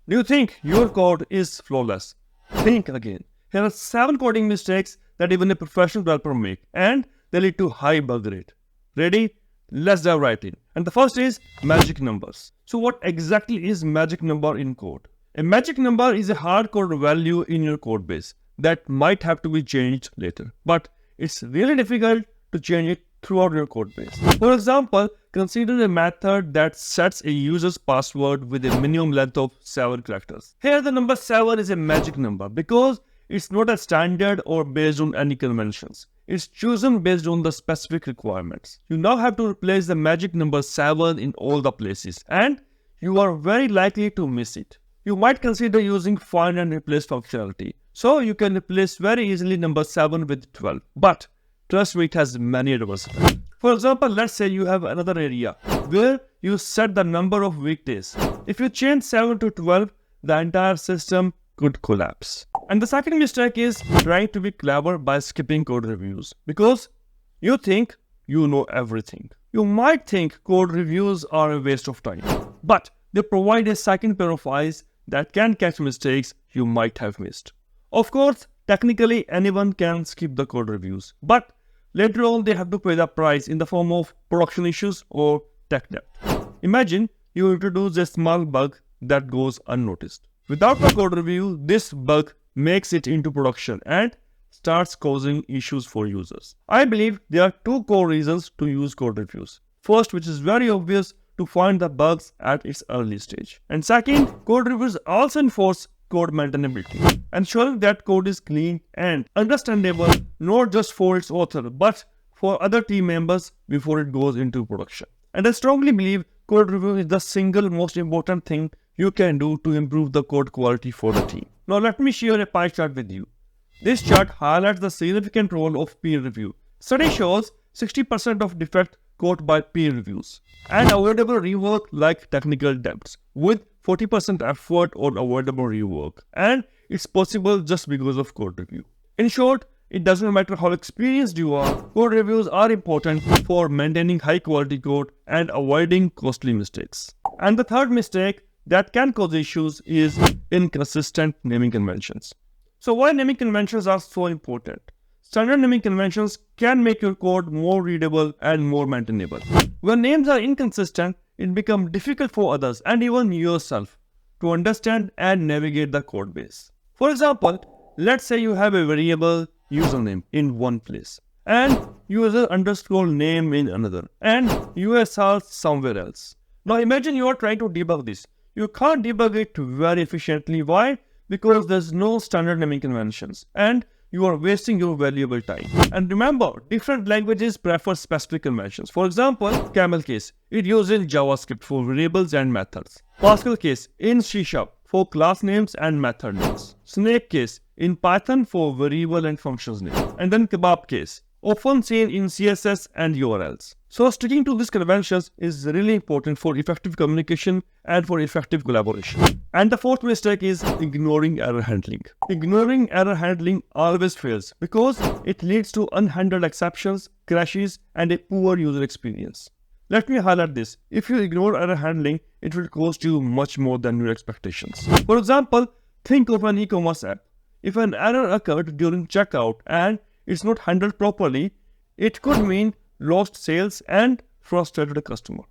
Do you think your code is flawless? Think again. Here are 7 coding mistakes that even a professional developer make, and they lead to high bug rate. Ready? Let's dive right in. And the first is magic numbers. So what exactly is magic number in code? A magic number is a hard-coded value in your code base that might have to be changed later, but it's really difficult to change it throughout your code base. For example, consider a method that sets a user's password with a minimum length of 7 characters. Here the number 7 is a magic number because it's not a standard or based on any conventions. It's chosen based on the specific requirements. You now have to replace the magic number 7 in all the places, and you are very likely to miss it. You might consider using find and replace functionality. So you can replace very easily number 7 with 12. But trust me, it has many adversities. For example, let's say you have another area where you set the number of weekdays. If you change 7 to 12, the entire system could collapse. And the second mistake is trying to be clever by skipping code reviews because you think you know everything. You might think code reviews are a waste of time, but they provide a second pair of eyes that can catch mistakes you might have missed. Of course, technically anyone can skip the code reviews, but later on they have to pay the price in the form of production issues or tech debt. Imagine you introduce a small bug that goes unnoticed. Without the code review, this bug makes it into production and starts causing issues for users. I believe there are 2 core reasons to use code reviews. First, which is very obvious, to find the bugs at its early stage. And second, code reviews also enforce code maintainability, ensuring that code is clean and understandable not just for its author but for other team members before it goes into production. And I strongly believe code review is the single most important thing you can do to improve the code quality for the team. Now let me share a pie chart with you. This chart highlights the significant role of peer review. Study shows 60% of defect caught by peer reviews and avoidable rework like technical debts, with 40% effort on avoidable rework, and it's possible just because of code review. In short, it doesn't matter how experienced you are, code reviews are important for maintaining high quality code and avoiding costly mistakes. And the third mistake that can cause issues is inconsistent naming conventions. So why naming conventions are so important? Standard naming conventions can make your code more readable and more maintainable. When names are inconsistent, it becomes difficult for others and even yourself to understand and navigate the code base. For example, let's say you have a variable username in one place and user underscore name in another and USR somewhere else. Now imagine you are trying to debug this. You can't debug it very efficiently. Why? Because there's no standard naming conventions and you are wasting your valuable time. And remember, different languages prefer specific conventions. For example, camel case, it uses JavaScript for variables and methods. Pascal case in C# for class names and method names. Snake case in Python for variable and functions name. And then kebab case, often seen in CSS and URLs. So sticking to these conventions is really important for effective communication and for effective collaboration. And the fourth mistake is ignoring error handling. Ignoring error handling always fails because it leads to unhandled exceptions, crashes, and a poor user experience. Let me highlight this. If you ignore error handling, it will cost you much more than your expectations. For example, think of an e-commerce app. If an error occurred during checkout and it's not handled properly, it could mean lost sales and frustrated customer.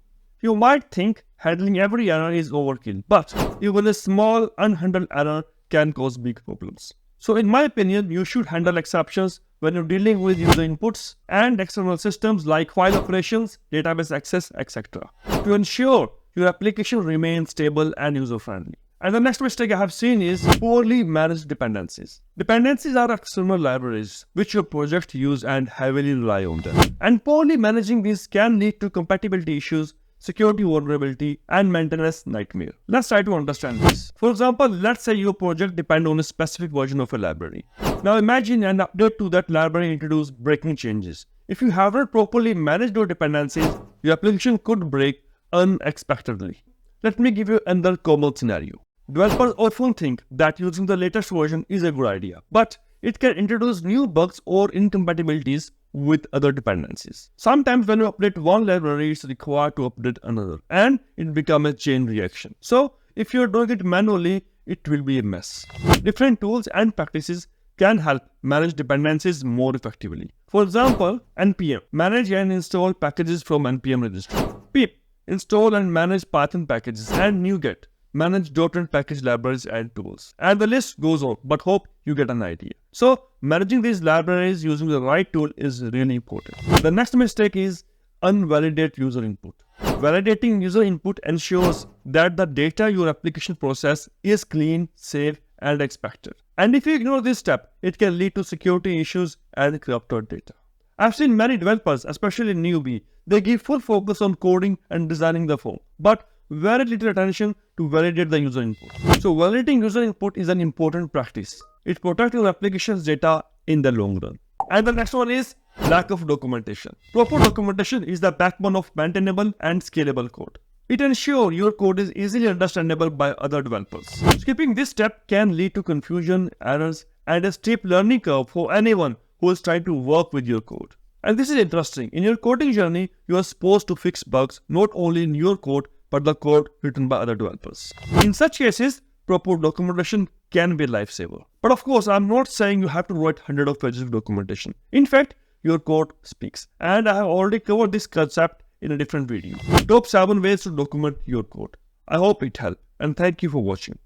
You might think handling every error is overkill, but even a small unhandled error can cause big problems. So in my opinion, you should handle exceptions when you're dealing with user inputs and external systems like file operations, database access, etc. to ensure your application remains stable and user-friendly. And the next mistake I have seen is poorly managed dependencies. Dependencies are external libraries which your project use and heavily rely on them. And poorly managing these can lead to compatibility issues, security vulnerability, and maintenance nightmare. Let's try to understand this. For example, let's say your project depends on a specific version of a library. Now imagine an update to that library introduces breaking changes. If you haven't properly managed your dependencies, your application could break unexpectedly. Let me give you another common scenario. Developers often think that using the latest version is a good idea, but it can introduce new bugs or incompatibilities with other dependencies. Sometimes when you update one library, it's required to update another, and it becomes a chain reaction. So if you're doing it manually, it will be a mess. Different tools and practices can help manage dependencies more effectively. For example, npm, manage and install packages from npm registry. pip, install and manage Python packages. And NuGet, manage .NET package libraries and tools. And the list goes on, but hope you get an idea. So, managing these libraries using the right tool is really important. The next mistake is unvalidate user input. Validating user input ensures that the data your application process is clean, safe, and expected. And if you ignore this step, it can lead to security issues and corrupted data. I've seen many developers, especially newbie, they give full focus on coding and designing the form, but very little attention to validate the user input. So validating user input is an important practice. It protects your application's data in the long run. And the next one is lack of documentation. Proper documentation is the backbone of maintainable and scalable code. It ensures your code is easily understandable by other developers. Skipping this step can lead to confusion, errors, and a steep learning curve for anyone who is trying to work with your code. And this is interesting. In your coding journey, you are supposed to fix bugs not only in your code, but the code written by other developers. In such cases, proper documentation can be a lifesaver. But of course, I'm not saying you have to write hundreds of pages of documentation. In fact, your code speaks. And I have already covered this concept in a different video. Top 7 ways to document your code. I hope it helped, and thank you for watching.